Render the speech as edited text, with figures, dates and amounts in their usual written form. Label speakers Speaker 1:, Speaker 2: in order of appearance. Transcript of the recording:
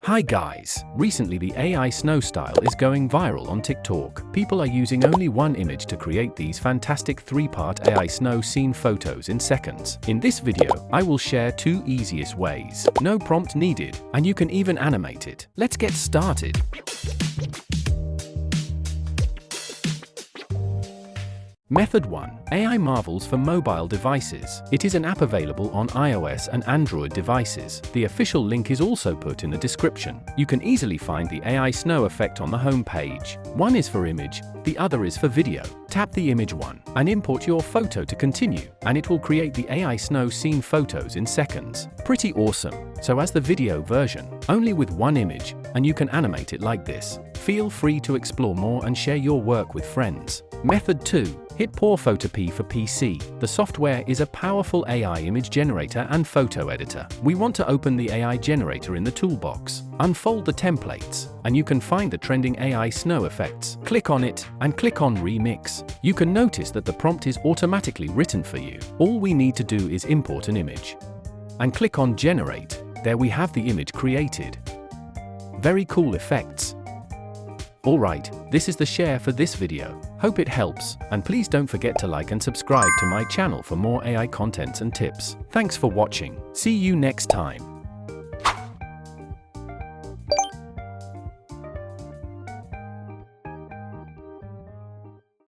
Speaker 1: Hi guys, recently the AI snow style is going viral on TikTok. People are using only one image to create these fantastic 3-part AI snow scene photos in seconds. In this video, I will share 2 easiest ways. No prompt needed, and you can even animate it. Let's get started. Method 1. AI Marvels for mobile devices. It is an app available on iOS and Android devices. The official link is also put in the description. You can easily find the AI snow effect on the home page. One is for image, the other is for video. Tap the image one and import your photo to continue, and it will create the AI snow scene photos in seconds. Pretty awesome. So as the video version, only with one image, and you can animate it like this. Feel free to explore more and share your work with friends. Method 2. Hit Photo for PC. The software is a powerful AI image generator and photo editor. We want to open the AI generator in the toolbox. Unfold the templates, and you can find the trending AI snow effects. Click on it, and click on Remix. You can notice that the prompt is automatically written for you. All we need to do is import an image. And click on Generate. There we have the image created. Very cool effects. Alright, this is the share for this video. Hope it helps, and please don't forget to like and subscribe to my channel for more AI contents and tips. Thanks for watching. See you next time.